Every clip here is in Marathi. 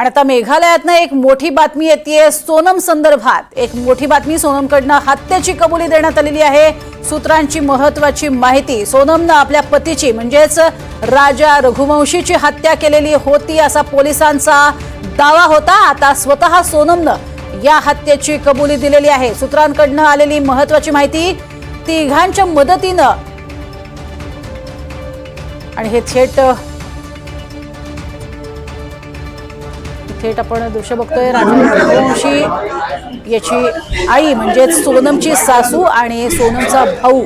आणि आता मेघालयातनं एक मोठी बातमी येते सोनम संदर्भात। एक मोठी बातमी, सोनमकडनं हत्येची कबुली देण्यात आलेली आहे। सूत्रांची महत्त्वाची माहिती, सोनमनं आपल्या पतीची म्हणजेच राजा रघुवंशीची हत्या केलेली होती असा पोलिसांचा दावा होता। आता स्वतः सोनमनं या हत्येची कबुली दिलेली आहे। सूत्रांकडनं आलेली महत्त्वाची माहिती, तिघांच्या मदतीनं, आणि हे थेट आपण दृश्य बघतोय। राजा रघुवंशी याची आई म्हणजेच सोनमची सासू आणि सोनमचा भाऊ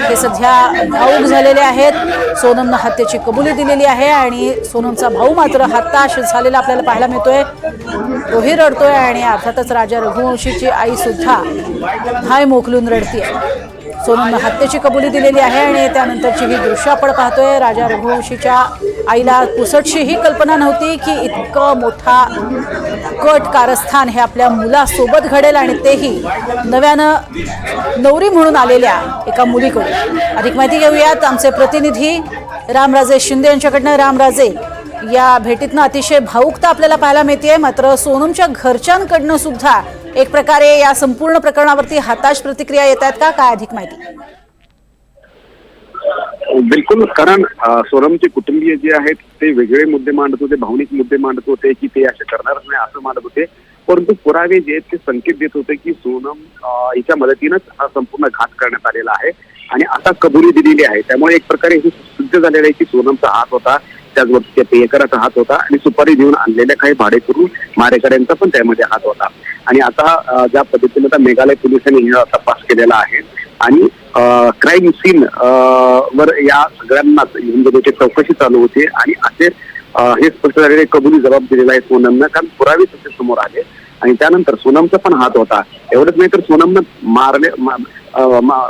हे सध्या भाऊक झालेले आहेत। सोनमनं हत्येची कबुली दिलेली आहे आणि सोनमचा भाऊ मात्र हताश झालेला आपल्याला पाहायला मिळतोय। तोही रडतोय आणि अर्थातच राजा रघुवंशीची आई सुद्धा हाय मोकलून रडतीये। सोनमनं हत्येची कबुली दिलेली आहे आणि त्यानंतरची ही दृश्य आपण पाहतोय। राजा रघुवंशीच्या आईला पुसटशी ही कल्पना नव्हती की इतकं मोठा कट कारस्थान हे आपल्या मुलासोबत घडेल आणि तेही नव्यानं नवरी म्हणून आलेल्या एका मुलीकडून। अधिक माहिती घेऊयात आमचे प्रतिनिधी रामराजे शिंदे यांच्याकडनं। रामराजे, या भेटीतनं अतिशय भावुकता आपल्याला पाहायला मिळते, मात्र सोनमच्या घरच्यांकडनं सुद्धा एक प्रकारे या संपूर्ण प्रकरणावरती हताश प्रतिक्रिया येत आहेत का? काय अधिक माहिती? बिलकुल, कारण सोनमचे कुटुंबीय जे आहेत ते वेगळे मुद्दे मांडत होते, भावनिक मुद्दे मांडत होते की ते असे करणारच नाही असं मांडत होते, परंतु पुरावे जे आहेत ते संकेत देत होते की सोनम हिच्या मदतीनंच हा संपूर्ण घात करण्यात आलेला आहे आणि आता कबुली दिलेली आहे। त्यामुळे एक प्रकारे हे सिद्ध झालेलं आहे की सोनमचा हात होता, त्याचबरोबर त्या पेयकराचा हात होता आणि सुपारी देऊन आणलेल्या काही भाडेकरू मारेकऱ्यांचा पण त्यामध्ये हात होता। आणि आता ज्या पद्धतीने आता मेघालय पोलिसांनी तपास केलेला आहे आणि क्राईम सीन वर या सगळ्यांनाच म्हणजे चौकशी चालू होती आणि असे हे स्पष्ट झालेले कबुली जबाब दिलेला आहे सोनमनं, कारण पुरावे तसे समोर आले आणि त्यानंतर सोनमचा पण हात होता। एवढंच नाही तर सोनमनं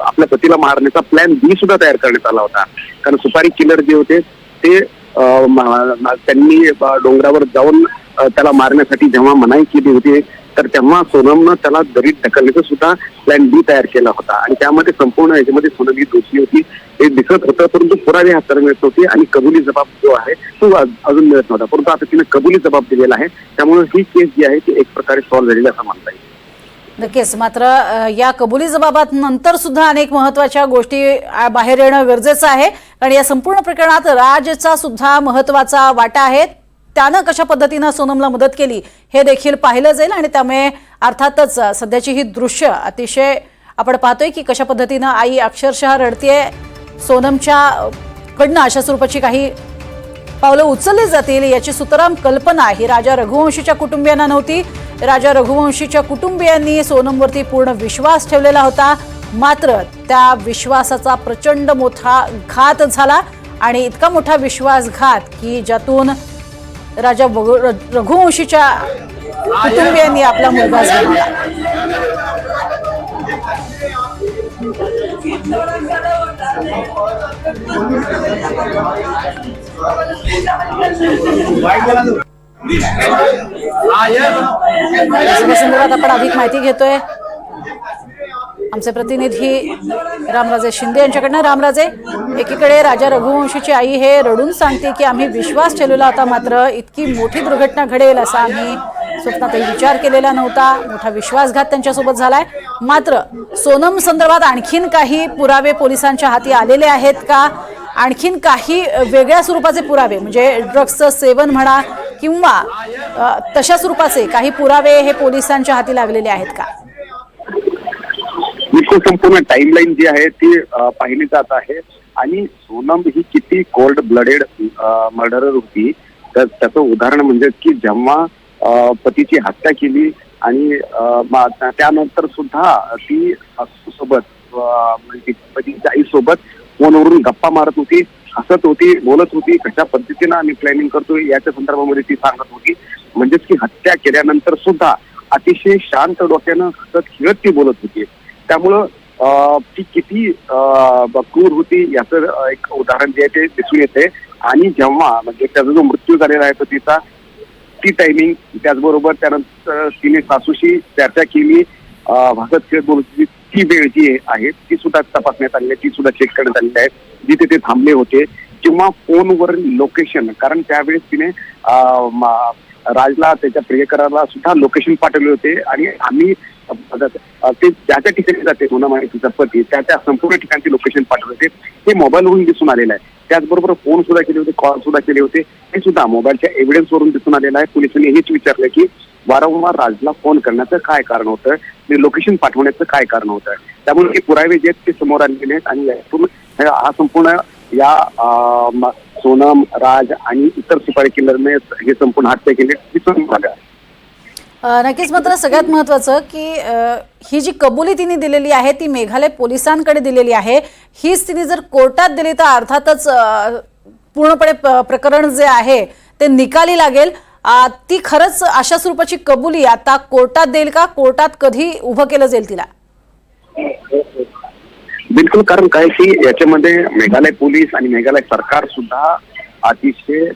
आपल्या पतीला मारण्याचा प्लॅन बी सुद्धा तयार करण्यात आला होता, कारण सुपारी किलर जे होते ते त्यांनी डोंगरावर जाऊन त्याला मारण्यासाठी जेव्हा मनाई केली होती तर तेव्हा सोनमनं त्याला दरीत ढकलण्याचा सुद्धा प्लॅन बी तयार केला होता आणि त्यामध्ये संपूर्ण याच्यामध्ये सोनम ही दोषी होती हे दिसत होतं, परंतु पुरावे हाताला मिळत होते आणि कबुली जबाब जो आहे तो अजून मिळत नव्हता, परंतु आता तिने कबुली जबाब दिलेला आहे। त्यामुळे ही केस जी आहे ती एक प्रकारे सॉल्व्ह झालेली असं म्हणता येईल। नक्कीच, मात्र या कबुली जबाबात नंतर सुद्धा अनेक महत्त्वाच्या गोष्टी बाहेर येणं गरजेचं आहे, कारण या संपूर्ण प्रकरणात राजचा सुद्धा महत्त्वाचा वाटा आहे। त्यानं कशा पद्धतीनं सोनमला मदत केली हे देखील पाहिलं जाईल आणि त्यामुळे अर्थातच सध्याची ही दृश्य अतिशय आपण पाहतोय की कशा पद्धतीनं आई अक्षरशः रडतीये। सोनमच्या कडनं अशा स्वरूपाची काही पावलं उचलली जातील याची सुतराम कल्पना ही राजा रघुवंशीच्या कुटुंबियांना नव्हती। राजा रघुवंशीच्या कुटुंबियांनी सोनमवरती पूर्ण विश्वास ठेवलेला होता, मात्र त्या विश्वासाचा प्रचंड मोठा घात झाला आणि इतका मोठा विश्वासघात की ज्यातून राजा रघुवंशीच्या कुटुंबियांनी आपला मुलगा गमावला। संदर्भात आपण अधिक माहिती घेतोय आमचे प्रतिनिधी रामराजे शिंदे यांच्याकडनं। रामराजे, एकीकडे राजा रघुवंशीची आई हे रडून सांगते की आम्ही विश्वास ठेवलेला होता, मात्र इतकी मोठी दुर्घटना घडेल असा आम्ही स्वप्नातही विचार केलेला नव्हता, मोठा विश्वासघात त्यांच्यासोबत झालाय। मात्र सोनम संदर्भात आणखीन काही पुरावे पोलिसांच्या हाती आलेले आहेत का? आणखीन काही वेगळ्या स्वरूपाचे पुरावे म्हणजे ड्रग्सचं सेवन म्हणा किंवा तशा स्वरूपाचे काही पुरावे हे पोलिसांच्या हाती लागलेले आहेत का? संपूर्ण टाइमलाईन जी आहे ती पाहिली जात आहे आणि सोनम ही किती कोल्ड ब्लडेड मर्डरर होती तर त्याचं उदाहरण म्हणजे की जेव्हा पतीची हत्या केली आणि त्यानंतर सुद्धा ती सोबत म्हणजे पतीच्या आईसोबत फोनवरून गप्पा मारत होती, हसत होती, बोलत होती, कशा पद्धतीनं आम्ही प्लॅनिंग करतोय याच्या संदर्भामध्ये ती सांगत होती। म्हणजेच की हत्या केल्यानंतर सुद्धा अतिशय शांत डोक्यानं हसत खेळत ती बोलत होती। त्यामुळं ती किती क्रूर होती याचं एक उदाहरण जे आहे ते दिसून येते आणि जेव्हा म्हणजे त्याचा जो मृत्यू झालेला आहे तो तिचा ती टायमिंग, त्याचबरोबर त्यानंतर तिने सासूशी चर्चा केली, हसत खेळत बोलत होती, ती वेळ जी आहे ती सुद्धा तपासण्यात आलेली आहे, ती सुद्धा चेक करण्यात आलेली आहे, जिथे ते थांबले होते किंवा फोनवर लोकेशन, कारण त्यावेळेस तिने राजला त्याच्या प्रियकराला सुद्धा लोकेशन पाठवले होते आणि आम्ही ते ज्या त्या ठिकाणी जाते सोनम आणि तिचा पती त्या संपूर्ण ठिकाणचे लोकेशन पाठवले होते ते मोबाईलवरून दिसून आलेलं आहे. त्याचबरोबर फोन सुद्धा केले होते, कॉल सुद्धा केले होते, हे सुद्धा मोबाईलच्या एव्हिडन्स वरून दिसून आलेलं आहे. पोलिसांनी हेच विचारलं की वारंवार राजला फोन करण्याचं काय कारण होतं, लोकेशन पाठवण्याचं काय कारण होतं. त्यामुळे हे पुरावे जे आहेत ते समोर आलेले आहेत आणि यातून हा संपूर्ण या सोनम, राज आणि इतर सुपारी किल्लरने हे संपूर्ण हत्या केली ती समोर आलं. नक्कीच. मात्र सगळ्यात महत्त्वाचं की ही जी कबुली तिने दिलेली आहे ती मेघालय पोलिसांकडे दिलेली आहे. हीच तिने जर कोर्टात दिली तर अर्थातच पूर्णपणे प्रकरण जे आहे ते निकाली लागेल. ती खरंच अशा स्वरूपाची कबुली आता कोर्टात देईल का? कोर्टात कधी उभं केलं जाईल तिला? बिलकुल. कारण काय की याच्यामध्ये मेघालय पोलीस आणि मेघालय सरकार सुद्धा अतिशय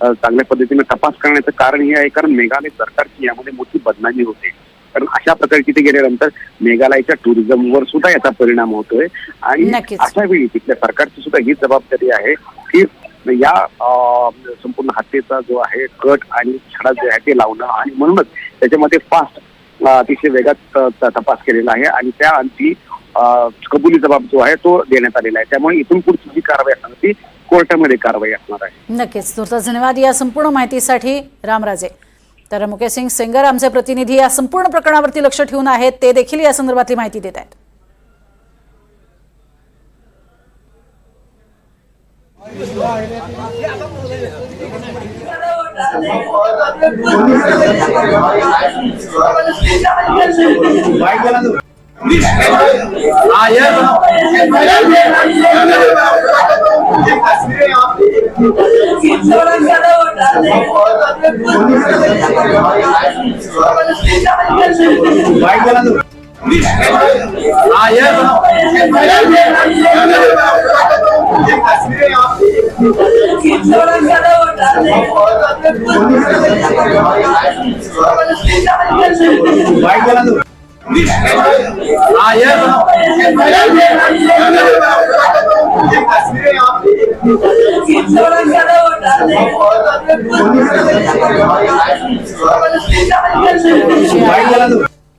चांगल्या पद्धतीने तपास करण्याचं कारण हे आहे कारण मेघालय सरकारची यामध्ये मोठी बदनामी होते. कारण अशा प्रकारे तिथे गेल्यानंतर मेघालयच्या टुरिझमवर सुद्धा याचा परिणाम होतोय आणि अशा वेळी तिथल्या सरकारची सुद्धा ही जबाबदारी आहे की या संपूर्ण हत्येचा जो आहे कट आणि छडा जे आहे ते लावणं आणि म्हणूनच त्याच्यामध्ये फास्ट अतिशय वेगात तपास केलेला आहे आणि त्या अंती कबुली जबाब जो आहे तो देण्यात आलेला आहे. त्यामुळे इथून पुढची जी कारवाई असणार ती कोर्टामध्ये कारवाई असणार आहे. नक्कीच. तुर्तास धन्यवाद या संपूर्ण माहितीसाठी रामराजे. तर मुकेश सिंग सेंगर आमचे प्रतिनिधी या संपूर्ण प्रकरणावरती लक्ष ठेवून आहेत, ते देखील या संदर्भातली माहिती देत आहेत.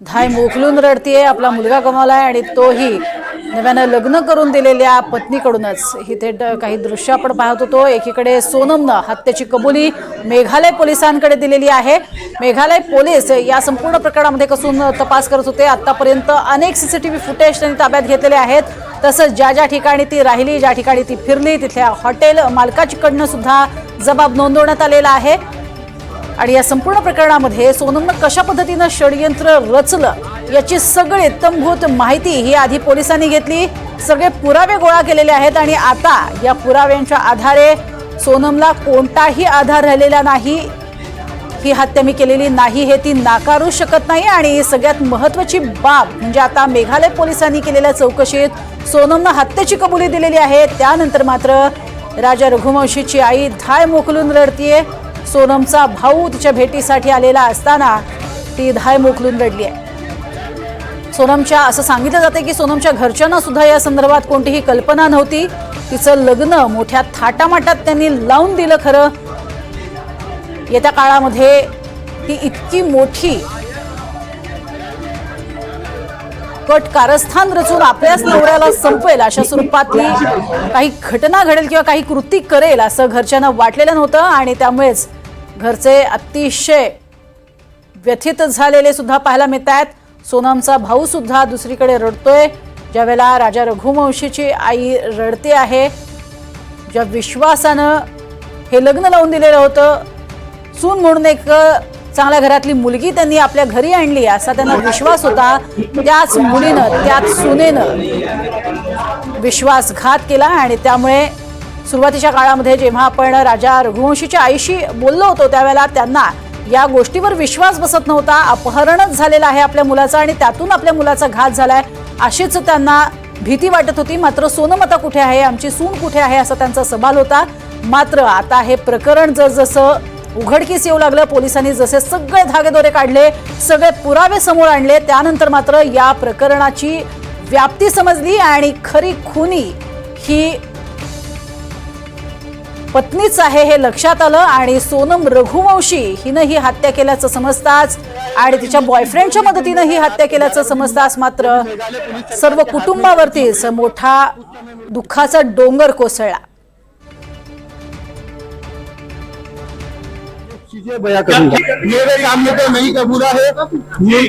धाय मोकलून रडतीये, आपला मुलगा गमावलाय आणि तोही नव्यानं लग्न करून दिलेल्या पत्नीकडूनच. इथे काही दृश्य आपण पाहत होतो. एकीकडे सोनमनं हत्येची कबुली मेघालय पोलिसांकडे दिलेली आहे. मेघालय पोलीस या संपूर्ण प्रकरणामध्ये कसून तपास करत होते. आतापर्यंत अनेक सीसीटीव्ही फुटेज त्यांनी ताब्यात घेतलेले आहेत. तसंच ज्या ठिकाणी ती राहिली, ज्या ठिकाणी ती फिरली, तिथल्या हॉटेल मालकाकडनं सुद्धा जबाब नोंदवण्यात आलेला आहे. आणि या संपूर्ण प्रकरणामध्ये सोनमनं कशा पद्धतीनं षडयंत्र रचलं याची सगळी इत्थंभूत माहिती ही आधी पोलिसांनी घेतली. सगळे पुरावे गोळा केलेले आहेत आणि आता या पुराव्यांच्या आधारे सोनमला कोणताही आधार राहिलेला नाही. ही हत्या मी केलेली नाही हे ती नाकारू शकत नाही. आणि सगळ्यात महत्त्वाची बाब म्हणजे आता मेघालय पोलिसांनी केलेल्या चौकशीत सोनमनं हत्येची कबुली दिलेली आहे. त्यानंतर मात्र राजा रघुवंशीची आई धाय मोकलून रडतीये. सोनमचा भाऊ तिच्या भेटीसाठी आलेला असताना ती धाय मोकलून रडली आहे. सोनमच्या असं सांगितलं जाते की सोनमच्या घरच्यांना सुद्धा या संदर्भात कोणतीही कल्पना नव्हती. तिचं लग्न मोठ्या थाटामाटात त्यांनी लावून दिलं. खरं येत्या काळामध्ये ती इतकी मोठी कट कारस्थान रचून आपल्याच नवऱ्याला संपवेल अशा स्वरूपातली काही घटना घडेल किंवा काही कृती करेल असं घरच्यांना वाटलेलं नव्हतं. आणि त्यामुळेच घरचे अतिशय व्यथित झालेले सुद्धा पाहायला मिळत आहेत. सोनमचा भाऊ सुद्धा दुसरीकडे रडतोय. ज्यावेळेला राजा रघुवंशीची आई रडते आहे. ज्या विश्वासानं हे लग्न लावून दिलेलं होतं, सून म्हणून एक चांगल्या घरातली मुलगी त्यांनी आपल्या घरी आणली असा त्यांना विश्वास होता, त्याच मुलीनं त्याच सुनेनं विश्वासघात केला. आणि त्यामुळे सुरुवातीच्या काळामध्ये जेव्हा आपण राजा रघुवंशीच्या आईशी बोललो होतो त्यावेळेला त्यांना या गोष्टीवर विश्वास बसत नव्हता. अपहरणच झालेलं आहे आपल्या मुलाचं आणि त्यातून आपल्या मुलाचा घात झालाय अशीच त्यांना भीती वाटत होती. मात्र सोनम आता कुठे आहे, आमची सून कुठे आहे असा त्यांचा सवाल होता. मात्र आता हे प्रकरण जसजसं उघडकीस येऊ लागलं, पोलिसांनी जसे सगळे धागेदोरे काढले, सगळे पुरावे समोर आणले, त्यानंतर मात्र या प्रकरणाची व्याप्ती समजली आणि खरी खुनी ही पत्नीच आहे हे लक्षात आलं आणि सोनम रघुवंशी हिनं ही हत्या केल्याचं समजताच आणि तिच्या बॉयफ्रेंडच्या मदतीनं ही हत्या केल्याचं समजताच मात्र सर्व कुटुंबावरतीच मोठा दुःखाचा डोंगर कोसळला। चीजें बयां करूंगा। मेरे सामने तो नहीं कबूला है,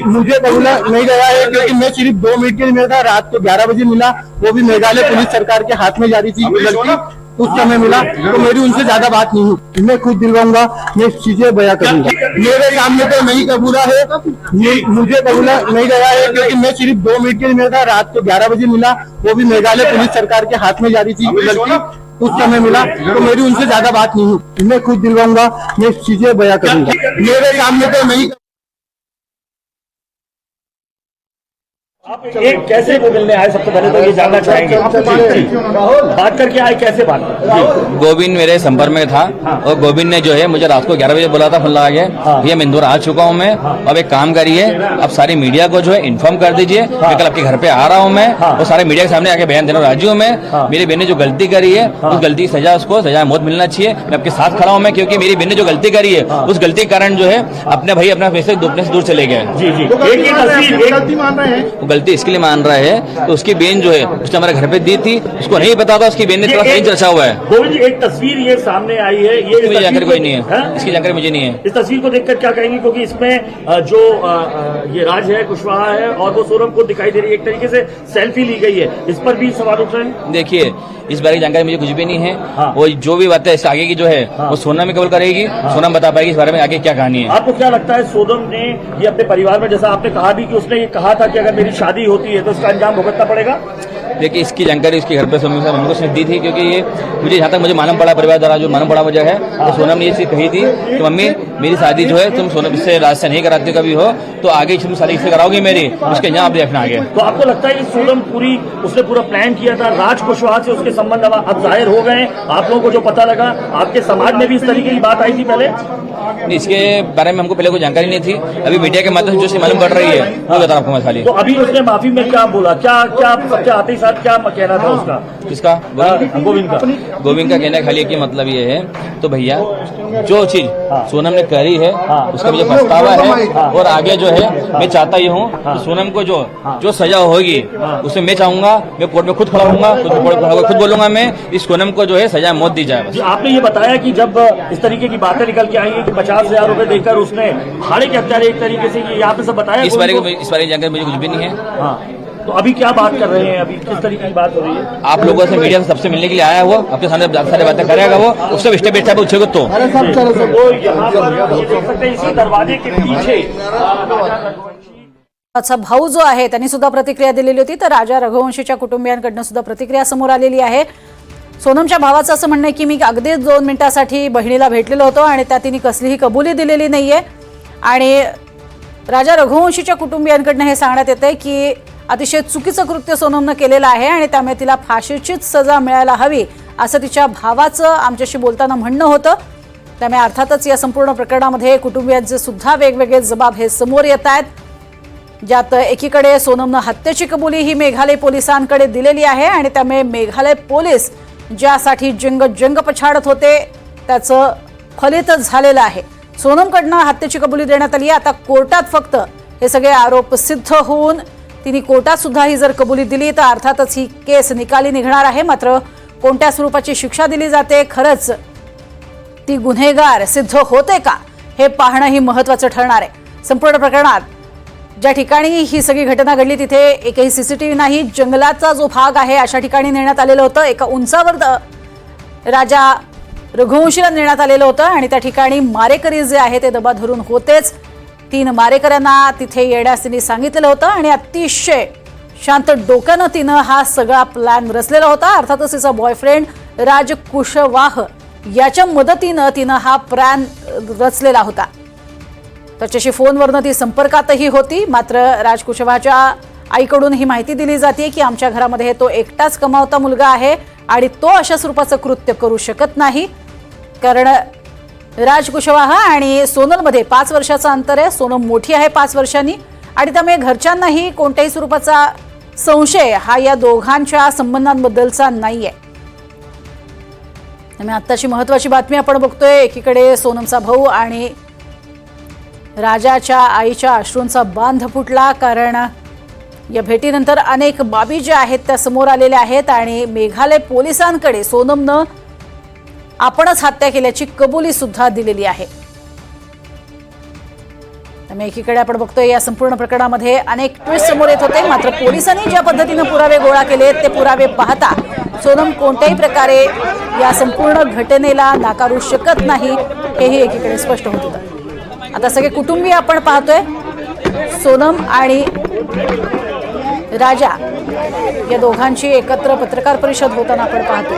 मुझे कबूला नहीं गया है क्योंकि मैं सिर्फ 2 मिनट के लिए मिला था। रात को 11 बजे मिला, वो भी मेघालय पुलिस सरकार के हाथ में जारी थी लड़की, उस समय मिला तो मेरी उनसे ज्यादा बात नहीं हुई। मैं खुद दिलवाऊंगा, मैं चीजें बयां करूंगा। मेरे सामने तो नहीं कबूला है, मुझे कबूला नहीं गया है क्योंकि मैं सिर्फ 2 मिनट के लिए मिला था। रात को 11 बजे मिला, वो भी मेघालय पुलिस सरकार के हाथ में जारी थी लड़की, उस समय मिला तो मेरी उनसे ज्यादा बात नहीं हुई। मैं खुद दिलवाऊंगा, मैं चीजें बयां करूंगा। मेरे सामने तो नहीं। आप एक कैसे वो मिलने आए, सबसे पहले तो ये जानना चाहेंगे। बात करके आए, कैसे बात की? गोविंद मेरे संपर्क में था और गोविंद ने जो है मुझे रात को 11 बजे बोला था, फोन लगा के ये मैं इंदौर आ चुका हूँ मैं, अब एक काम करिए अब सारी मीडिया को जो है इन्फॉर्म कर दीजिए मैं कल आपके घर पे आ रहा हूँ मैं और सारे मीडिया के सामने आके बयान देना राजी हूँ मैं। मेरी बहन ने जो गलती करी है उस गलती की सजा, उसको सजा मौत मिलना चाहिए। मैं आपके साथ खड़ा हूँ मैं, क्योंकि मेरी बहन ने जो गलती करी है उस गलती के कारण जो है अपने भाई अपना पैसे अपने से दूर चले गए। जी जी, गलती मान रहे हैं, वो गलती इसके लिए मान रहा है तो उसकी बहन जो है उसने हमारे घर पे दी थी, उसको नहीं पता था, उसकी बहन ने थोड़ा सही चर्चा हुआ है। गोविंद जी, एक तस्वीर ये सामने आई है, ये मुझे जानकारी कोई नहीं है, इसकी जानकारी मुझे नहीं है। इस तस्वीर को देखकर क्या कहेंगे, क्योंकि इसमें जो ये राज है कुशवाहा है और वो सोनम को दिखाई दे रही है, एक तरीके से सेल्फी ली गई है, इस पर भी सवाल उठ रहे हैं। देखिए इस बारे की जानकारी मुझे कुछ भी नहीं है। वो जो भी बात है इस आगे की जो है वो सोनम में कबूल करेगी, सोनम बता पाएगी इस बारे में आगे क्या कहानी है। आपको क्या लगता है सोनम ने ये अपने परिवार में, जैसा आपने कहा भी कि उसने ये कहा था कि अगर मेरी शादी होती है तो इसका अंजाम भुगतना पड़ेगा? देखिए इसकी जानकारी उसके घर पे मम्मी को उसने दी थी, क्योंकि ये मुझे जहाँ तक मुझे मालूम पड़ा परिवार द्वारा जो मालूम पड़ा मुझे है तो सोनम ने ये चीज कही थी कि मम्मी मेरी शादी जो है तुम सोनम से राज से नहीं कराती कभी हो तो आगे तुम शादी इससे कराओगे मेरी, उसके यहाँ आप देखना आगे। तो आपको लगता है कि सोनम उसने पूरा प्लान किया था, राज कुशवाहा से उसके संबंध अब जाहिर हो गए, आप लोगों को जो पता लगा, आपके समाज में भी इस तरीके की बात आई थी पहले? इसके बारे में हमको पहले कोई जानकारी नहीं थी, अभी मीडिया के माध्यम से जो मालूम पड़ रही है वो बता आपको मैं खाली। तो अभी उसने माफी में क्या बोला, क्या सबसे आते ही साथ क्या कहना था उसका? किसका? गोविंद का कहना खाली कि मतलब ये है तो भैया जो चीज सोनम ने करी है उसका मुझे पछतावा है और आगे जो है मैं चाहता ही हूँ कि सोनम को जो सजा होगी उसे मैं चाहूंगा, मैं कोर्ट में खुद खड़ा होऊंगा, खुद बोलूंगा मैं इस सोनम को जो है सजा मौत दी जाए। आपने ये बताया कि जब इस तरीके की बातें निकल के आई है कि 50,000 रुपए देकर उसने भाड़े के हत्यारे एक तरीके से यहाँ पे सब बताया, इस बारे की जानकारी मुझे कुछ भी नहीं है। तो अभी क्या बात कर रहे हैं, अभी किस तरीके की बात हो रही है? आप लोगों से मीडिया से सबसे मिलने के लिए आया हुआ, आपके सामने सारी बातें करेगा वो, उससे स्टेप बाय स्टेप पूछेगा तो यहाँ पर ये देख सकते हैं इसी दरवाजे के पीछे अच्छा भाऊ जो आहे त्यांनी सुद्धा प्रतिक्रिया दिलेली होती, तर राजा रघुवंशीच्या कुटुंबियांकडून सुद्धा प्रतिक्रिया समोर आलेली आहे। सोनमच्या भावाचं असं म्हणणं आहे की मी अगदी 2 मिनिटांसाठी बहिणीला भेटलेलो होतो आणि त्या तिने कसलीही कबुली दिलेली नाहीये आणि राजा रघुवंशीच्या कुटुंबियांकडून हे सांगण्यात येतंय की अतिशय चुकीचं कृत्य सोनमनं केलेलं आहे आणि त्यामुळे तिला फाशीचीच सजा मिळायला हवी असं तिच्या भावाचं आमच्याशी बोलताना म्हणणं होतं। त्यामुळे अर्थातच या संपूर्ण प्रकरणामध्ये कुटुंबियांचे सुद्धा वेगवेगळे जबाब हे समोर येत आहेत, ज्यात एकीकडे सोनमनं हत्येची कबुली ही मेघालय पोलिसांकडे दिलेली आहे आणि त्यामुळे मेघालय पोलीस ज्यासाठी जंग पछाडत होते त्याचं फलित झालेलं आहे। सोनमकडनं हत्येची कबुली देण्यात आली, आता कोर्टात फक्त हे सगळे आरोप सिद्ध होऊन तिने कोर्टात सुद्धा ही जर कबुली दिली तर अर्थातच ही केस निकाली निघणार आहे। मात्र कोणत्या स्वरूपाची शिक्षा दिली जाते, खरंच ती गुन्हेगार सिद्ध होते का हे पाहणं ही महत्त्वाचं ठरणार आहे। संपूर्ण प्रकरणात ज्या ठिकाणी ही सगळी घटना घडली तिथे एकही सीसीटीव्ही नाही, जंगलाचा जो भाग आहे अशा ठिकाणी नेण्यात आलेलं होतं, एका उंचावर राजा रघुवंशीला नेण्यात आलेलं होतं आणि त्या ठिकाणी मारेकरी जे आहे ते दबा धरून होतेच। 3 मारेकऱ्यांना तिथे येण्यास तिने सांगितलेलं होतं आणि अतिशय शांत डोक्यानं तिनं हा सगळा प्लॅन रचलेला होता। अर्थातच तिचा बॉयफ्रेंड राज कुशवाह याच्या मदतीनं तिनं हा प्लॅन रचलेला होता। त्याच्याशी फोनवरनं ती संपर्कातही होती, मात्र राज कुशवाहच्या आईकडून ही माहिती दिली जाते की आमच्या घरामध्ये तो एकटाच कमावता मुलगा आहे आणि तो अशा स्वरूपाचं कृत्य करू शकत नाही, कारण राज कुशवाहा आणि सोनलमध्ये 5 वर्षाचं अंतर आहे। सोनम मोठी आहे 5 वर्षांनी आणि त्यामुळे घरच्यांनाही कोणत्याही स्वरूपाचा संशय हा या दोघांच्या संबंधांबद्दलचा नाहीये। त्यामुळे आत्ताची महत्त्वाची बातमी आपण बघतोय. एकीकडे सोनमचा भाऊ आणि राजाच्या आईच्या अश्रूंचा बांध फुटला, कारण या भेटीनंतर अनेक बाबी ज्या आहेत त्या समोर आलेल्या आहेत आणि मेघालय पोलिसांकडे सोनमनं आपणच हत्या केल्याची कबुली सुद्धा दिलेली आहे. त्यामुळे एकीकडे आपण बघतोय या संपूर्ण प्रकरणामध्ये अनेक ट्विस्ट समोर येत होते, मात्र पोलिसांनी ज्या पद्धतीनं पुरावे गोळा केले ते पुरावे पाहता सोनम कोणत्याही प्रकारे या संपूर्ण घटनेला नाकारू शकत नाही हेही एकीकडे स्पष्ट होत होतं. आता सगळे कुटुंबीय आपण पाहतोय. सोनम आणि राजा या दोघांची एकत्र पत्रकार परिषद होताना आपण पाहतोय.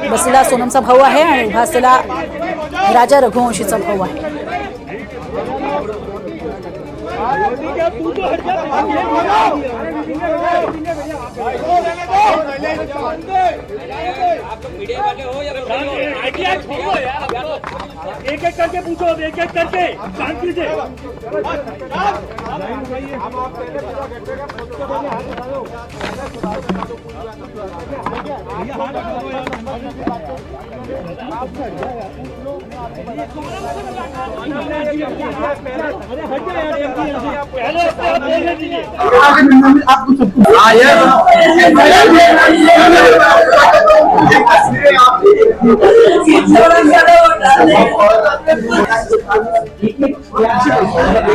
बसलेला सोनमचा भाऊ आहे आणि उभा असलेला राजा रघुवंशीचा भाऊ आहे. एक एक करके पूछो, एक एक करके शांति से.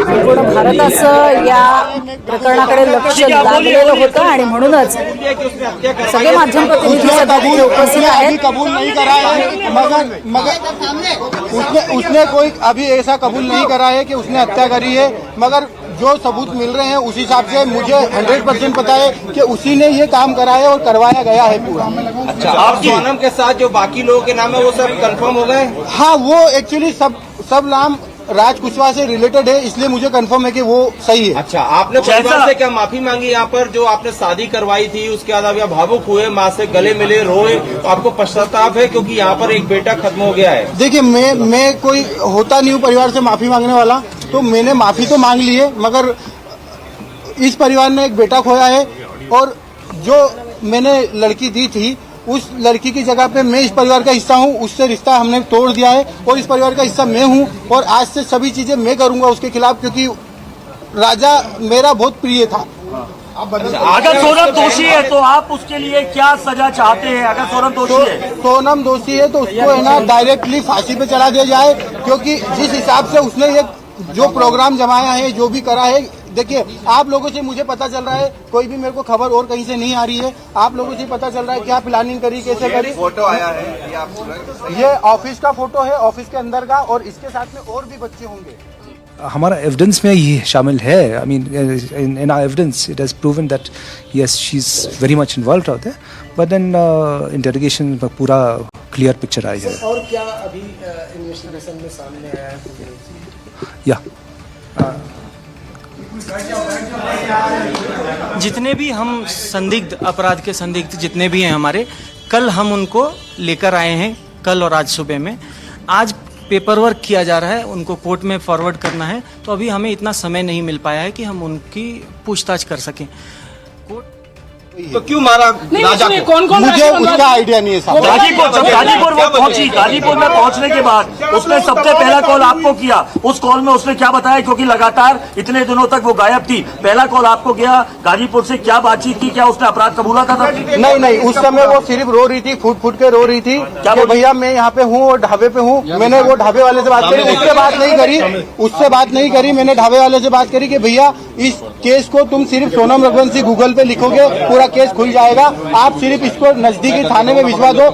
संपूर्ण भारताचं या प्रकरणाकडे लक्ष लागलेलं होतं आणि म्हणूनच सगळे माध्यम प्रतिनिधी सध्या तिथे उपस्थित आहेत. कबूल नहीं करा है, मगर उसने कोई अभी ऐसा कबूल नहीं करा है कि उसने हत्या करी है, मगर जो सबूत मिल रहे हैं उस हिसाब से मुझे 100% पता है कि उसी ने ये काम करा है और करवाया गया है पूरा. अच्छा, आप सोनम के साथ जो बाकी लोगों के नाम है वो सब कंफर्म हो गए? हाँ, वो एक्चुअली सब नाम राज कुशवाहा से रिलेटेड है, इसलिए मुझे कंफर्म है कि वो सही है. अच्छा, आपने परिवार से क्या माफी मांगी यहाँ पर जो आपने शादी करवाई थी उसके बाद आप यहाँ भावुक हुए, माँ से गले मिले, रोए, तो आपको पश्चाताप है क्योंकि यहाँ पर एक बेटा खत्म हो गया है? देखिए, मैं कोई होता नहीं हूँ परिवार से माफी मांगने वाला, तो मैंने माफी तो मांग ली है, मगर इस परिवार ने एक बेटा खोया है और जो मैंने लड़की दी थी उस लड़की की जगह पे मैं इस परिवार का हिस्सा हूँ, उससे रिश्ता हमने तोड़ दिया है और इस परिवार का हिस्सा मैं हूँ और आज से सभी चीजें मैं करूंगा उसके खिलाफ, क्योंकि राजा मेरा बहुत प्रिय था. अगर सोनम दोषी है तो आप उसके लिए क्या सजा चाहते हैं? अगर सोनम दोषी है, सोनम दोषी है तो उसको है ना डायरेक्टली फांसी पे चढ़ा दिया जाए, क्योंकि जिस हिसाब से उसने ये जो प्रोग्राम जमाया है, जो भी करा है. देखिए, आप लोगों से मुझे पता चल रहा है, कोई भी मेरे को खबर और कहीं से नहीं आ रही है, आप लोगों से पता चल रहा है क्या प्लानिंग करी, कैसे करी. फोटो आया है ये ऑफिस का फोटो है, ऑफिस के अंदर का, और इसके साथ में और भी बच्चे होंगे. हमारा एविडेंस में ये शामिल है. I mean in our evidence it has proven that yes she is very much involved out there, but then interrogation पूरा क्लियर पिक्चर आई है. और क्या अभी इन्वेस्टिगेशन में सामने आया है? या जितने भी हम संदिग्ध, अपराध के संदिग्ध जितने भी हैं हमारे, कल हम उनको लेकर आए हैं, कल और आज सुबह में. आज पेपर वर्क किया जा रहा है, उनको कोर्ट में फॉरवर्ड करना है, तो अभी हमें इतना समय नहीं मिल पाया है कि हम उनकी पूछताछ कर सकें. तो क्यों मारा राजा को? कौन मुझे उसका आइडिया नहीं है साहब. गाजीपुर वो पहुंची, गाजीपुर में पहुंचने के बाद उसने सबसे पहला कॉल आपको किया. उस कॉल में उसने क्या बताया, क्योंकि लगातार इतने दिनों तक वो गायब थी. पहला कॉल आपको गया गाजीपुर से, क्या बातचीत की, क्या उसने अपराध कबूला था? नहीं, उस समय वो सिर्फ रो रही थी, फूट के रो रही थी कि भैया मैं यहाँ पे हूँ और ढाबे पे हूँ. मैंने वो ढाबे वाले से बात करी, उससे बात नहीं करी. मैंने ढाबे वाले से बात करी कि भैया इस केस को तुम सिर्फ सोनम रघुवंशी गूगल पे लिखोगे, पूरा केस खुल जाएगा, आप सिर्फ इसको नजदीकी थाने में भिजवा दो.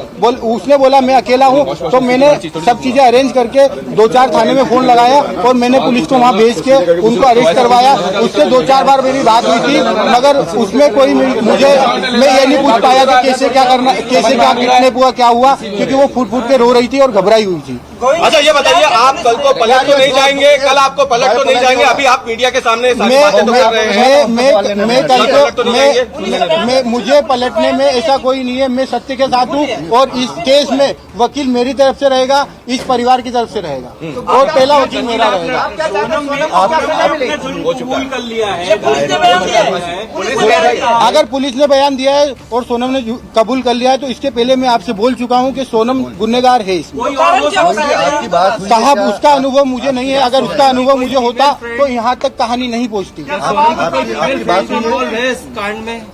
उसने बोला मैं अकेला हूँ, तो मैंने सब चीजें अरेंज करके 2-4 थाने में फोन लगाया और मैंने पुलिस को वहाँ भेज के उनको अरेस्ट करवाया. उससे 2-4 बार मेरी बात हुई थी, मगर उसमें कोई मुझे मैं ये नहीं पूछ पाया कि कैसे क्या करना, कैसे क्या कितने हुआ, क्या हुआ, क्योंकि वो फूट के रो रही थी और घबराई हुई थी. अच्छा, ये बताइए, आप कल को पलट तो नहीं जाएंगे? कल आपको पलट तो नहीं जाएंगे? अभी आप मीडिया के सामने सारी बातें तो कर रहे हैं. मुझे पलटने में ऐसा कोई नहीं है. मैं सत्य के साथ हूँ और इस केस में वकील मेरी तरफ से रहेगा, इस परिवार की तरफ से रहेगा और पहला वकील मेरा रहेगा। कर लिया है अगर पुलिस ने बयान दिया है और सोनम ने कबूल कर लिया है तो इसके पहले मैं आपसे बोल चुका हूं कि सोनम गुनहगार है इसमें। साहब उसका अनुभव मुझे नहीं है, अगर उसका अनुभव मुझे होता तो यहाँ तक कहानी नहीं पहुँचती। कांड में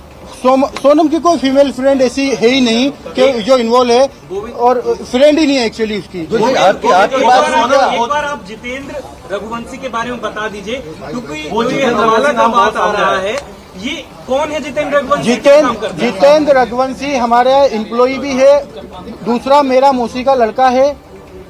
सोनम की कोई फीमेल फ्रेंड ऐसी है ही नहीं कि जो इन्वॉल्व है और फ्रेंड ही नहीं है एक्चुअली उसकी। एक बार आप जितेंद्र रघुवंशी के बारे में बता दीजिए, क्योंकि वो जो हवाला का बात आ रहा है, ये कौन है जितेंद्र रघुवंशी? जितेंद्र रघुवंशी हमारे एम्प्लॉई भी है, दूसरा मेरा मौसी का लड़का है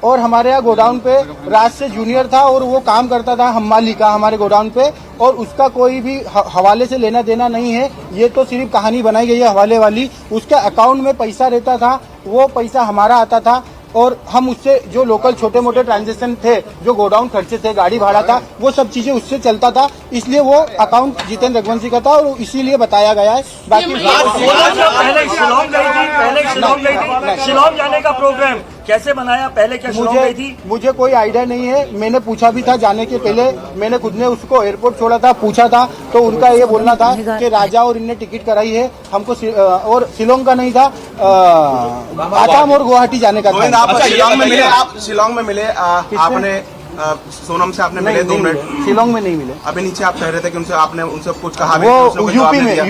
और हमारे यहाँ गोडाउन पे राज से जूनियर था और वो काम करता था हम्माली का हमारे गोडाउन पे, और उसका कोई भी हवाले से लेना देना नहीं है। ये तो सिर्फ कहानी बनाई गई है हवाले वाली। उसके अकाउंट में पैसा रहता था, वो पैसा हमारा आता था और हम उससे जो लोकल छोटे मोटे ट्रांजेक्शन थे, जो गोडाउन खर्चे थे, गाड़ी भाड़ा था, वो सब चीजें उससे चलता था, इसलिए वो अकाउंट जितेंद्र रघुवंशी का था और इसीलिए बताया गया है। बाकी पहले शिलोंग गई थी, शिलोंग जाने का प्रोग्राम कैसे बनाया? पहले क्या शिलोंग गई थी? मुझे कोई आइडिया नहीं है, मैंने पूछा भी था जाने के पहले, मैंने खुद ने उसको एयरपोर्ट छोड़ा था, पूछा था तो उनका ये बोलना था कि राजा और इनने टिकट कराई है हमको, और शिलोंग का नहीं था, आसाम और गुवाहाटी जाने का था। आप शिलोंग में मिले आपने सोनम से आपने मिले 2 मिनट? शिलोंग में नहीं मिले। अभी नीचे आप कह रहे थे कि उनसे आपने उनसे कुछ कहा? वो यूपी में उस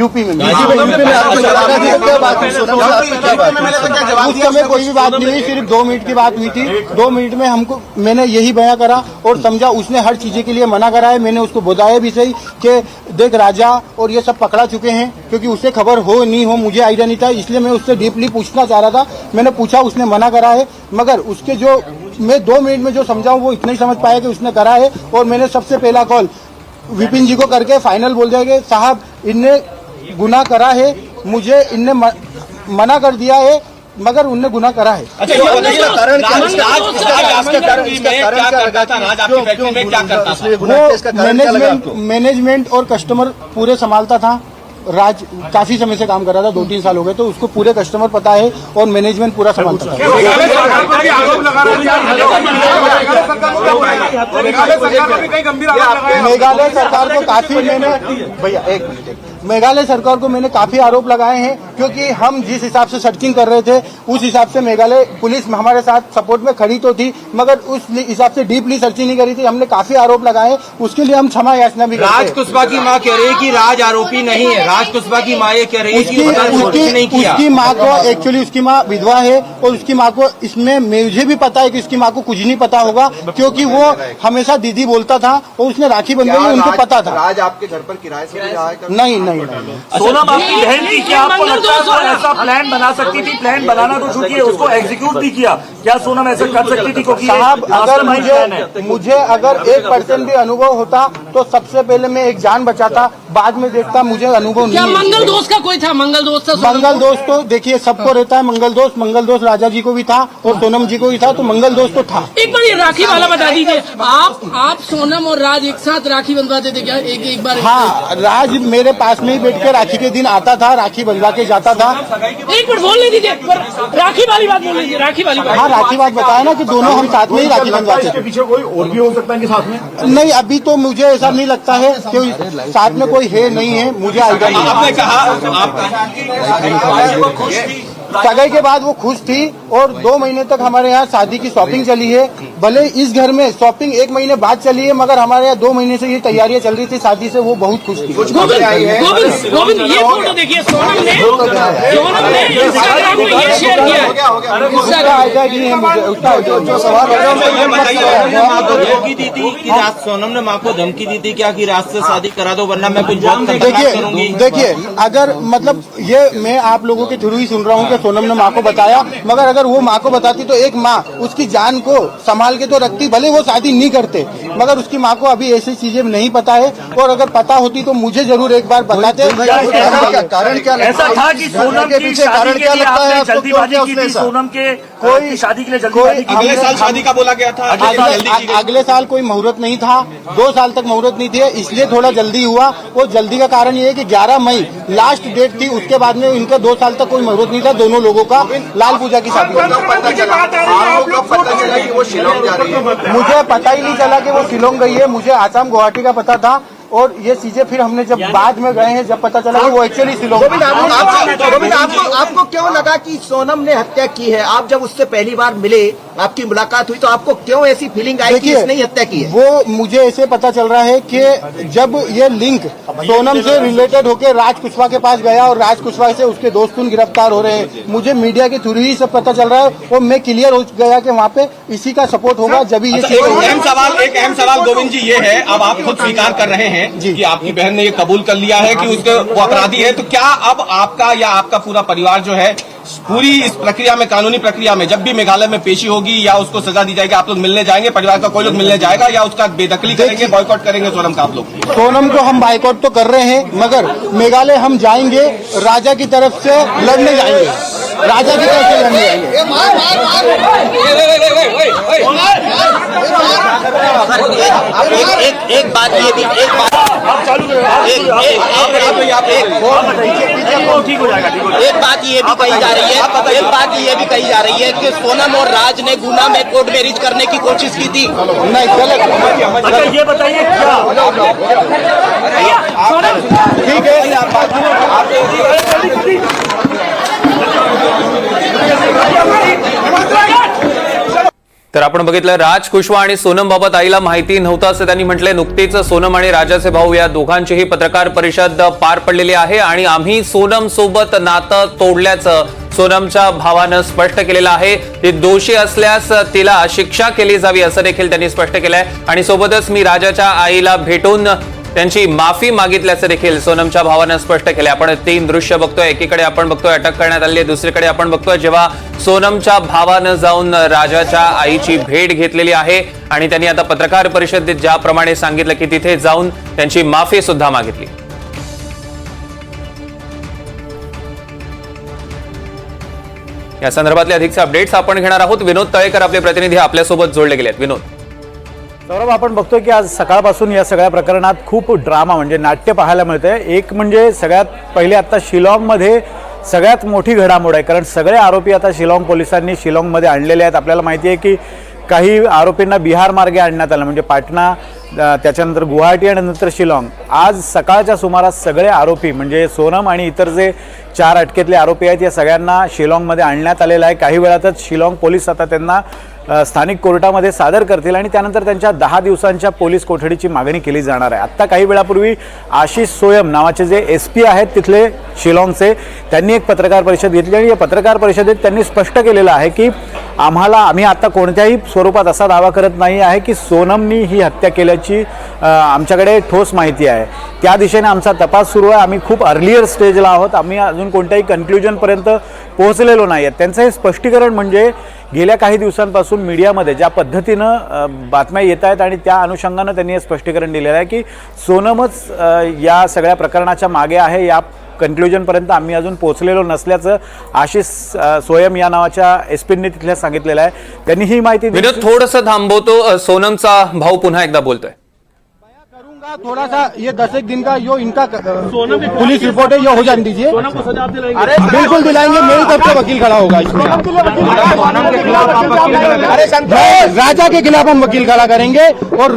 समय कोई भी बात नहीं हुई, सिर्फ 2 मिनट की बात हुई थी। 2 मिनट में हमको मैंने यही बयां करा और समझा, उसने हर चीजें के लिए मना करा है। मैंने उसको बताया भी सही कि देख राजा और ये सब पकड़ा चुके हैं, क्योंकि उसे खबर हो नहीं हो मुझे आइडिया नहीं था, इसलिए मैं उससे डीपली पूछना चाह रहा था। मैंने पूछा, उसने मना करा है, मगर उसके जो मैं 2 मिनट में जो समझाऊं वो इतना ही समझ पाया कि उसने करा है। और मैंने सबसे पहला कॉल विपिन जी को करके फाइनल बोल दिया कि साहब इनने गुनाह करा है, मुझे इनने मना कर दिया है, मगर उनने गुनाह करा है। मैनेजमेंट और कस्टमर पूरे संभालता था। राज काफी समय से काम कर रहा था, 2-3 साल हो गए, तो उसको पूरे कस्टमर पता है और मैनेजमेंट पूरा संभालता था। मेघालय सरकार को काफी मेघालय सरकार को मैंने काफी आरोप लगाए हैं, क्योंकि हम जिस हिसाब से सर्चिंग कर रहे थे उस हिसाब से मेघालय पुलिस हमारे साथ सपोर्ट में खड़ी तो थी, मगर उस हिसाब से डीपली सर्चिंग नहीं करी थी। हमने काफी आरोप लगाए, उसके लिए हम क्षमा याचना भी करते हैं। राज कुशवाहा की मां कह रही है कि राज आरोपी नहीं है। राज कुशवाहा की मां ये कह रही है कि उसकी माँ को एक्चुअली उसकी माँ विधवा है और उसकी माँ को इसमें मुझे भी पता है कि उसकी माँ को कुछ नहीं पता होगा, क्योंकि वो हमेशा दीदी बोलता था और उसने राखी बंधवाई, उनको पता था। राज आपके घर पर किराए से रहा है? नहीं। सोनम आपकी बहन थी, क्या आपको लगता है वो ऐसा प्लान बना सकती थी? प्लान बनाना तो छूटिए, उसको एग्जीक्यूट भी किया। क्या सोनम ऐसा कर सकती थी? क्योंकि साहब अगर मुझे अगर 1% भी अनुभव होता तो सबसे पहले मैं एक जान बचाता, बाद में देखता। मुझे अनुभव नहीं है। मंगल दोस्त का कोई था? मंगल दोस्त तो देखिए सबको रहता है मंगल दोस्त राजा जी को भी था और सोनम जी को भी था, तो मंगल दोस्त तो था। एक बार ये राखी वाला बता दीजिए, आप सोनम और राज एक साथ राखी बंधवाते थे क्या? एक बार? हाँ, राज मेरे पास में ही बैठ के राखी के दिन आता था, राखी बंधवा के जाता था। एक मिनट बोल लीजिए, राखी वाली बात बोल लीजिए। राखी वाली बात? हाँ, राखी बात बताया ना कि दोनों हम साथ में ही राखी बंधवाते थे। पीछे कोई और भी हो सकता है इनके साथ में? नहीं, अभी तो मुझे ऐसा नहीं लगता है कि साथ में कोई है नहीं है, मुझे आइडिया नहीं। आपने कहा सगाई के बाद वो खुश थी और 2 महीने तक हमारे यहाँ शादी की शॉपिंग चली है। भले इस घर में शॉपिंग 1 महीने बाद चली है, मगर हमारे यहाँ 2 महीने से ये तैयारियां चल रही थी शादी से, वो बहुत खुश थी। गोविंद ये फोटो देखिए, सोनम ने इंस्टाग्राम पे ये शेयर किया है। उसका आइडिया नहीं है मुझे, उसका धमकी दी थी कि राज, सोनम ने माँ को धमकी दी थी क्या कि राज से शादी करा दो वरना मैं कुछ करूंगी? देखिए अगर मतलब ये मैं आप लोगों के थ्रू ही सुन रहा हूँ कि सोनम ने माँ को बताया, मगर अगर वो माँ को बताती तो एक माँ उसकी जान को संभाल के तो रखती, भले वो शादी नहीं करते, मगर उसकी माँ को अभी ऐसी चीजें नहीं पता है, और अगर पता होती तो मुझे जरूर एक बार बताते। कारण क्या? ऐसा था कि सोनम के पीछे कारण क्या लगता है? जल्दीबाजी की थी सोनम के कोई शादी के लिए जल्दी अगले साल शादी का बोला गया था, अगले साल कोई मुहूर्त नहीं था, 2 साल तक मुहूर्त नहीं थे, इसलिए थोड़ा जल्दी हुआ। वो जल्दी का कारण ये है कि 11 मई लास्ट डेट थी, उसके बाद में इनका 2 साल तक कोई मुहूर्त नहीं था दोनों लोगों का लाल पूजा की शादी। मुझे पता ही नहीं चला कि वो शिलोंग गई है, मुझे आसाम गुवाहाटी का पता था। और ये चीजें फिर हमने जब बाद में गए हैं, जब पता चला कि वो एक्चुअली शिलोंग। आपको क्यों लगा कि सोनम ने हत्या की है? आप जब उससे पहली बार मिले, आपकी मुलाकात हुई, तो आपको क्यों ऐसी फीलिंग आई कि इसने ही हत्या की है? वो मुझे ऐसे पता चल रहा है कि जब ये लिंक सोनम से रिलेटेड होकर राज कुशवाहा के पास गया और राज कुशवाहा से उसके दोस्त गिरफ्तार हो रहे हैं, मुझे मीडिया के थ्रू ही सब पता चल रहा है। और मैं क्लियर हो गया कि वहाँ पे इसी का सपोर्ट होगा जब ये एक अहम सवाल गोविंद जी ये है, अब आप खुद स्वीकार कर रहे हैं कि आपकी बहन ने ये कबूल कर लिया है कि उसके वो अपराधी है, तो क्या अब आपका या आपका पूरा परिवार जो है पूरी इस प्रक्रिया में, कानूनी प्रक्रिया में, जब भी मेघालय में पेशी होगी या उसको सजा दी जाएगी, आप लोग मिलने जाएंगे, परिवार का कोई लोग मिलने जाएगा या उसका बेदखली करेंगे, बॉयकॉट करेंगे सोनम का आप लोग? सोनम को हम बाइकआउट तो कर रहे हैं, मगर मेघालय हम जाएंगे, राजा की तरफ से लड़ने जाएंगे, राजा की तरफ से लड़ने जाएंगे। एक बात ये भी, एक बात ये भी कही जा रही है कि सोनम और राज ने गुना में कोर्ट मैरिज करने की कोशिश की थी। नहीं, गलत। अच्छा ये बताइए क्या ठीक है, तर आपण बघितलं राज कुशवाहा आणि सोनम बाबत आईला माहिती नव्हतं असं त्यांनी म्हटलंय। नुकतीच सोनम आणि राजाचे भाऊ या दोघांचीही पत्रकार परिषद पार पडलेली आहे आणि आम्ही सोनम सोबत नातं तोडल्याचं सोनमच्या भावानं स्पष्ट केलेलं आहे। ती दोषी असल्यास तिला शिक्षा केली जावी असं देखील त्यांनी स्पष्ट केलंय आणि सोबतच मी राजाच्या आईला भेटून त्यांची माफी मागितल्याचं देखील सोनमच्या भावानं स्पष्ट केलं। आपण 3 दृश्य बघतोय, एकीकडे आपण बघतोय अटक करण्यात आली आहे, दुसरीकडे आपण बघतोय जेव्हा सोनमच्या भावानं जाऊन राजाच्या आईची भेट घेतलेली आहे आणि त्यांनी आता पत्रकार परिषदेत ज्याप्रमाणे सांगितलं की तिथे जाऊन त्यांची माफी सुद्धा मागितली। या संदर्भातले अधिकचे अपडेट्स आपण घेणार आहोत। विनोद तळेकर आपले प्रतिनिधी आपल्यासोबत जोडले गेलेत। विनोद, सौरभ, आपण बघतोय की आज सकाळपासून या सगळ्या प्रकरणात खूप ड्रामा म्हणजे नाट्य पाहायला मिळतंय। एक म्हणजे सगळ्यात पहिले आता शिलाँगमध्ये सगळ्यात मोठी घडामोड आहे, कारण सगळे आरोपी आता शिलाँग पोलिसांनी शिलाँगमध्ये आणलेले आहेत। आपल्याला माहिती आहे की काही आरोपींना बिहार मार्गे आणण्यात आलं, म्हणजे पाटणा, त्याच्यानंतर गुवाहाटी आणि नंतर शिलाँग। आज सकाळच्या सुमारास सगळे आरोपी म्हणजे सोनम आणि इतर जे 4 अटकेतले आरोपी आहेत या सगळ्यांना शिलाँगमध्ये आणण्यात आलेलं आहे। काही वेळातच शिलाँग पोलीस आता त्यांना स्थानिक कोर्टामध्ये सादर करतील आणि त्यानंतर त्यांच्या 10 दिवसांच्या पोलीस कोठडीची मागणी केली जाणार आहे। आत्ता काही वेळापूर्वी आशिष सोयम नावाचे जे SP आहेत तिथले शिलाँगचे, त्यांनी एक पत्रकार परिषद घेतली आणि या पत्रकार परिषदेत त्यांनी स्पष्ट केलेलं आहे की आम्ही आता कोणत्याही स्वरूपात असा दावा करत नाही आहे की सोनमनी ही हत्या केल्याची आमच्याकडे ठोस माहिती आहे। त्या दिशेने आमचा तपास सुरू आहे। आम्ही खूप अर्लियर स्टेजला आहोत, आम्ही अजून कोणत्याही कन्क्लुजनपर्यंत पोहोचलेलो नाही आहे। त्यांचं हे स्पष्टीकरण म्हणजे गेल्या काही दिवसांपासून मीडियामध्ये ज्या पद्धतीनं बातम्या येत आहेत आणि त्या अनुषंगानं त्यांनी हे स्पष्टीकरण दिलेलं आहे की सोनमच या सगळ्या प्रकरणाच्या मागे आहे। या कन्क्लुजनपर्यंत आम्ही अजून पोहोचलेलो नसल्याचं आशिष सोयम या नावाच्या SPंनी तिथल्या सांगितलेलं आहे। त्यांनी ही माहिती दिली। विनोद, थोडंसं थांबवतो, सोनमचा भाऊ पुन्हा एकदा बोलतोय। थोड़ा सा ये 10 दिन का जो इनका पुलिस रिपोर्ट है ये हो जाने दीजिए। अरे बिल्कुल दिलाएंगे, मेरी तरफ से वकील खड़ा होगा इसमें। राजा के खिलाफ हम वकील खड़ा करेंगे और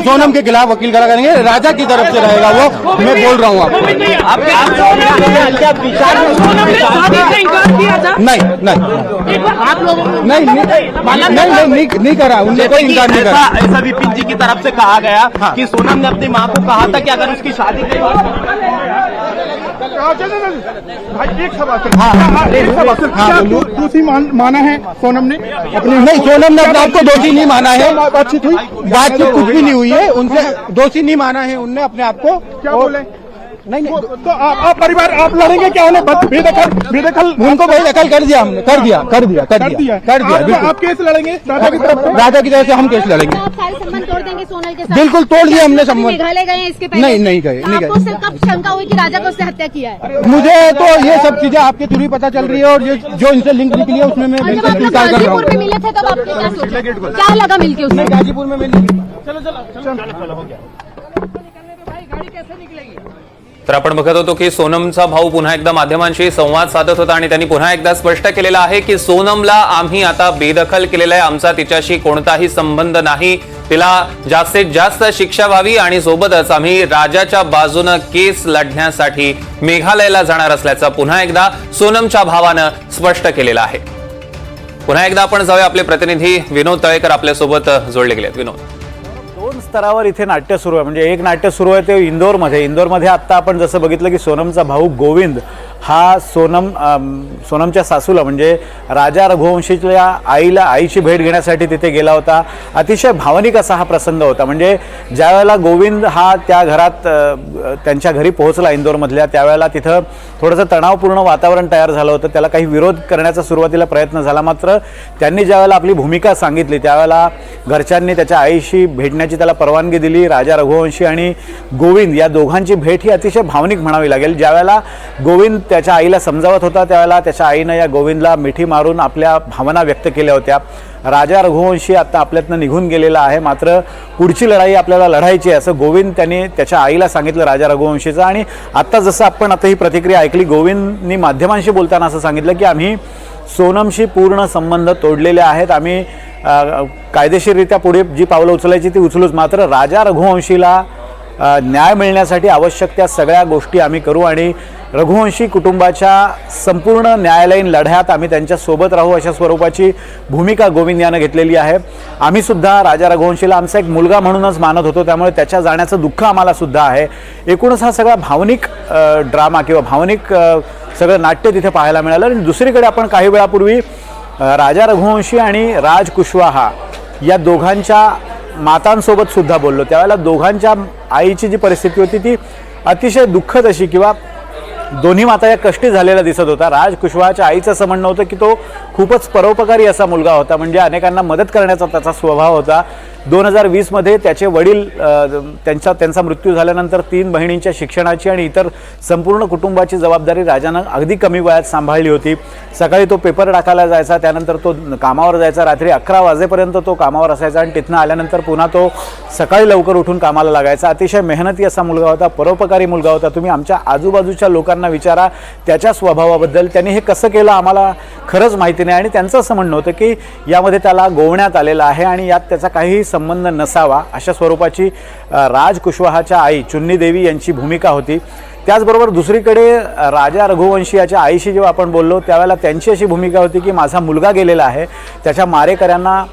सोनम के खिलाफ वकील खड़ा करेंगे। राजा की तरफ से रहेगा वो, मैं बोल रहा हूँ आपको। नहीं करा, उन्होंने कोई इनकार नहीं करा। ऐसा विपिन जी की तरफ से कहा गया कि सोनम ने अपनी मां को कहा था कि अगर उसकी शादी के दोषी माना है सोनम ने अपने? नहीं, सोनम ने अपने आप को दोषी नहीं माना है। बातचीत हुई, बातचीत कुछ भी नहीं हुई है उनसे। दोषी नहीं माना है उनने अपने आप को। क्या बोले? नहीं तो आप परिवार आप लड़ेंगे क्या? उन्हें बेदखल उनको बेदखल कर दिया हमने, कर दिया। आप केस लड़ेंगे राजा की तरफ से? राजा की तरफ से हम केस लड़ेंगे। आप सारे संबंध तोड़ देंगे सोनल के साथ? बिल्कुल तोड़ दिए हमने संबंध। मेघालय गए हैं इसके पहले? नहीं गए। आपको उससे कब शंका हुई कि राजा को उसने हत्या किया है? मुझे तो ये सब चीजें आपके थ्रू ही पता चल रही है, और ये जो इनसे लिंक निकली है उसमें मैं बिल्कुल स्वीकार कर रहा हूँ। गाजीपुर में मिले थे तब आपने क्या सोचा, क्या लगा मिलके उसमें? गाजीपुर में मिली। तर आपण बघत होतो की सोनमचा भाऊ पुन्हा एकदा माध्यमांशी संवाद साधत होता आणि त्यांनी पुन्हा एकदा स्पष्ट केलेलं आहे की सोनमला आम्ही आता बेदखल केलेलं आहे, आमचा तिच्याशी कोणताही संबंध नाही, तिला जास्तीत जास्त शिक्षा व्हावी आणि सोबतच आम्ही राजाच्या बाजूने केस लढण्यासाठी मेघालयला जाणार असल्याचं पुन्हा एकदा सोनमच्या भावानं स्पष्ट केलेलं आहे। पुन्हा एकदा आपण जाऊया, आपले प्रतिनिधी विनोद तळेकर आपल्यासोबत जोडले गेलेत। विनोद, दोन स्तरावर इथे नाट्य सुरू आहे। म्हणजे एक नाट्य सुरू आहे ते इंदोरमध्ये आत्ता आपण जसं बघितलं की सोनमचा भाऊ गोविंद हा सोनमच्या सासूला म्हणजे राजा रघुवंशीच्या आईची भेट घेण्यासाठी तिथे गेला होता। अतिशय भावनिक असा हा प्रसंग होता। म्हणजे ज्यावेळेला गोविंद हा त्या घरात त्यांच्या घरी पोहोचला इंदोरमधल्या, त्यावेळेला तिथं थोडंसं तणावपूर्ण वातावरण तयार झालं होतं। त्याला काही विरोध करण्याचा सुरुवातीला प्रयत्न झाला, मात्र त्यांनी ज्यावेळेला आपली भूमिका सांगितली त्यावेळेला घरच्यांनी त्याच्या आईशी भेटण्याची त्याला परवानगी दिली। राजा रघुवंशी आणि गोविंद या दोघांची भेट ही अतिशय भावनिक म्हणावी लागेल। ज्यावेळेला गोविंद त्याच्या आईला समजावत होता त्यावेळेला त्याच्या आईनं या गोविंदला मिठी मारून आपल्या भावना व्यक्त केल्या होत्या। राजा रघुवंशी आता आपल्यातनं निघून गेलेला आहे, मात्र पुढची लढाई आपल्याला लढायची आहे असं गोविंद त्यांनी त्याच्या आईला सांगितलं राजा रघुवंशीचं। आणि आता जसं आपण आता ही प्रतिक्रिया ऐकली, गोविंदनी माध्यमांशी बोलताना असं सांगितलं की आम्ही सोनमशी पूर्ण संबंध तोडलेले आहेत, आम्ही कायदेशीररित्या पुढे जी पावलं उचलायची ती उचलूच, मात्र राजा रघुवंशीला न्याय मिळण्यासाठी आवश्यक त्या सगळ्या गोष्टी आम्ही करू आणि रघुवंशी कुटुंबाच्या संपूर्ण न्यायालयीन लढ्यात आम्ही त्यांच्या सोबत राहू अशा स्वरूपाची भूमिका गोविंद यानं घेतलेली आहे। आम्ही सुद्धा राजा रघुवंशीला आमचा एक मुलगा म्हणूनच मानत होतो, त्यामुळे त्याच्या जाण्याचं दुःख आम्हाला सुद्धा आहे। एकूणच हा सगळा भावनिक ड्रामा किंवा भावनिक सगळं नाट्य तिथे पाहायला मिळालं। आणि दुसरीकडे आपण काही वेळापूर्वी राजा रघुवंशी आणि राज कुशवाहा या दोघांच्या मातांसोबत सुद्धा बोललो, त्यावेळेला दोघांच्या आईची जी परिस्थिती होती ती अतिशय दुःखद अशी किंवा दोन्ही माता या कष्टी झालेला दिसत होता। राज कुशवाहाच्या आईचं असं म्हणणं होतं की तो खूपच परोपकारी असा मुलगा होता, म्हणजे अनेकांना मदत करण्याचा त्याचा स्वभाव होता। 2020 मध्ये त्याचे वडील त्यांचा मृत्यू झाल्यानंतर 3 बहिणींच्या शिक्षणाची आणि इतर संपूर्ण कुटुंबाची जबाबदारी राजानं अगदी कमी वयात सांभाळली होती। सकाळी तो पेपर टाकायला जायचा, त्यानंतर तो कामावर जायचा, रात्री 11 वाजेपर्यंत तो कामावर असायचा आणि तिथनं आल्यानंतर पुन्हा तो सकाळी लवकर उठून कामाला लागायचा। अतिशय मेहनती असा मुलगा होता, परोपकारी मुलगा होता। तुम्ही आमच्या आजूबाजूच्या लोकांना विचारा त्याच्या स्वभावाबद्दल, त्यांनी हे कसं केलं आम्हाला खरंच माहिती नाही। आणि त्यांचं असं म्हणणं होतं की यामध्ये त्याला गोवण्यात आलेलं आहे आणि यात त्याचा काहीही संबंध नसावा अशा स्वरूपाची राज कुशवाहाच्या आई चुन्नी देवी यांची भूमिका होती। त्याचबरोबर दुसरीकडे राजा रघुवंशी याच्या आईशी जेव्हा आपण बोललो त्यावेळेला त्यांची अशी भूमिका होती की माझा मुलगा गेलेला आहे, त्याच्या मारेकऱ्यांना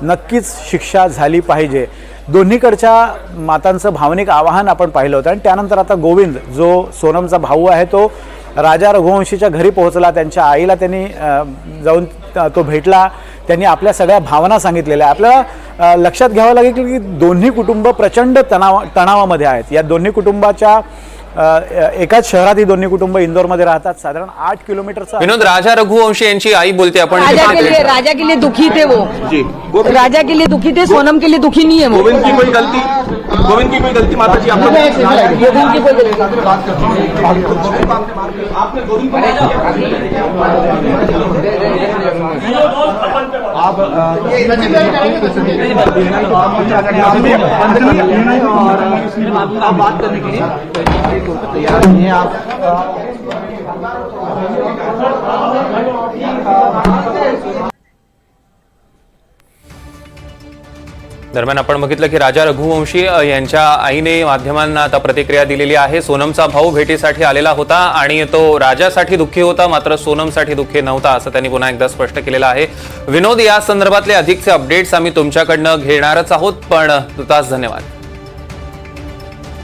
नक्कीच शिक्षा झाली पाहिजे। दोन्हीकडच्या मातांचं भावनिक आवाहन आपण पाहिलं होतं। आणि त्यानंतर आता गोविंद जो सोनमचा भाऊ आहे तो राजा रघुवंशीच्या घरी पोहोचला, त्यांच्या आईला त्यांनी जाऊन तो भेटला, त्यांनी आपल्या सगळ्या भावना सांगितलेल्या। आपल्याला लक्षात घ्यावं लागेल की दोन्ही कुटुंब प्रचंड तणावामध्ये आहेत। या दोन्ही कुटुंबाच्या एकाच शहरात ही दोन्ही कुटुंब इंदोरमध्ये राहतात, साधारण 8 किलोमीटरचा। विनोद, राजा रघुवंशी यांची आई बोलते आपण राजा के लिए दुखी थे वो जी, राजा के लिए दुखी थे, सोनम के लिए दुखी नहीं है वो। गोविंद की कोई गलती माता जी आपने आप बात करने के लिए तैयार हैं आप? दरम्यान आपण बघितलं की राजा रघुवंशी यांच्या आईने माध्यमांना आता प्रतिक्रिया दिलेली आहे। सोनमचा भाऊ भेटीसाठी आलेला होता आणि तो राजासाठी दुःखी होता, मात्र सोनमसाठी दुःखी नव्हता असं त्यांनी पुन्हा एकदा स्पष्ट केलेलं आहे। विनोद, या संदर्भातले अधिकचे अपडेट्स आम्ही तुमच्याकडनं घेणारच आहोत, पण तुतास धन्यवाद।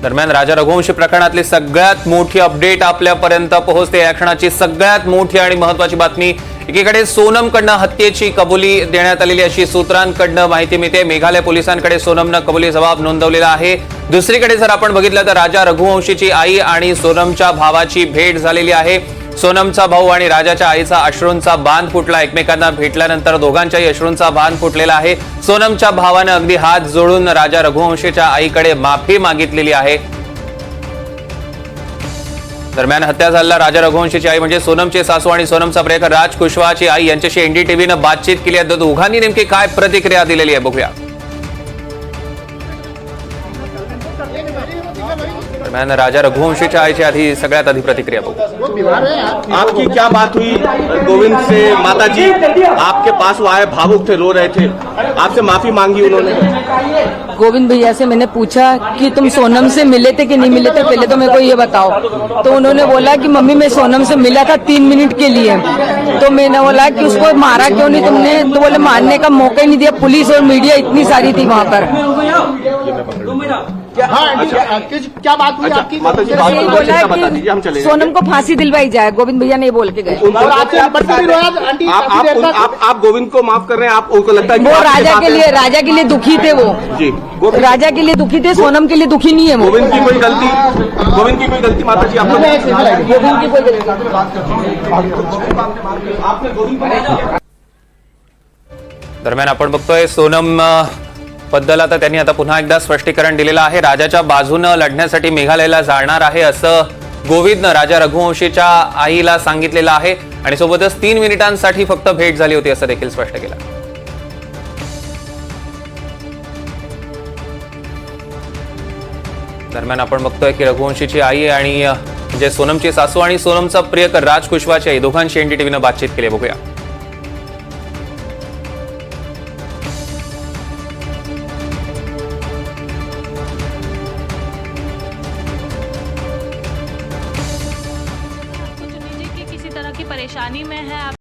दरम्यान राजा रघुवंशी प्रकरणातली सगळ्यात मोठी अपडेट आपल्यापर्यंत पोहोचते. या क्षणाची सगळ्यात मोठी आणि महत्वाची बातमी. एकीकडे सोनमकडनं हत्येची कबुली देण्यात आलेली अशी सूत्रांकडनं माहिती मिळते. मेघालय पोलिसांकडे सोनमनं कबुली जबाब नोंदवलेला आहे. दुसरीकडे जर आपण बघितलं तर राजा रघुवंशीची आई आणि सोनमच्या भावाची भेट झालेली आहे. सोनमचा भाऊ आणि राजाच्या आईचा अश्रूंचा बांध फुटला. एकमेकांना भेटल्यानंतर दोघांच्याही अश्रूंचा बांध फुटलेला आहे. सोनमच्या भावानं अगदी हात जोडून राजा रघुवंशीच्या आईकडे माफी मागितलेली आहे. दरम्यान हत्या झालेला राजा रघुवंशीची आई म्हणजे सोनमचे सासू आणि सोनमचा प्रियकर राज कुशवाहाची आई यांच्याशी एनडीटीव्हीनं बातचीत केली आहे. दोघांनी नेमकी काय प्रतिक्रिया दिलेली आहे बघूया. दरम्यान राजा रघुवंशीच्या आईची आधी सगळ्यात आधी प्रतिक्रिया बघू. आपकी क्या बात हुई गोविंद से? माता जी आपके पास वो आए, भावुक थे, रो रहे थे, आपसे माफी मांगी उन्होंने? गोविंद भैया से मैंने पूछा कि तुम सोनम से मिले थे कि नहीं मिले थे, पहले तो मेरे को ये बताओ. तो उन्होंने बोला कि मम्मी मैं सोनम से मिला था 3 मिनट के लिए. तो मैंने बोला कि उसको मारा क्यों नहीं तुमने? तो बोले मारने का मौका ही नहीं दिया, पुलिस और मीडिया इतनी सारी थी वहाँ पर. क्या बात हुई आपकी? माता जी यही बोला बता दीजिए, हम कि चले सोनम को फांसी दिलवाई जाए. गोविंद भैया ने बोल के गए. आप गोविंद को माफ कर रहे हैं? आप उनको लगता है कि वो आपके राजा साथ के है? लिए दुखी थे वो. जी राजा के लिए दुखी थे, सोनम के लिए दुखी नहीं है वो. गोविंद की कोई गलती माता जी आपको? गोविंद की कोई गलती. आपने गोविंद को दरम्यान आपण बघतोय सोनम बद्दल आता त्यांनी आता पुन्हा एकदा स्पष्टीकरण दिलेलं आहे. राजाच्या बाजूनं लढण्यासाठी मेघालयला जाणार आहे असं गोविंदनं राजा रघुवंशीच्या आईला सांगितलेलं आहे आणि सोबतच 3 मिनिटांसाठी फक्त भेट झाली होती असं देखील स्पष्ट केलं. दरम्यान आपण बघतोय की रघुवंशीची आई आणि म्हणजे सोनमची सासू आणि सोनमचा प्रियकर राज कुशवाहाची आई दोघांशी एनडीटीव्हीनं बातचीत केली. बघूया. किसी तरह की परेशानी में है आप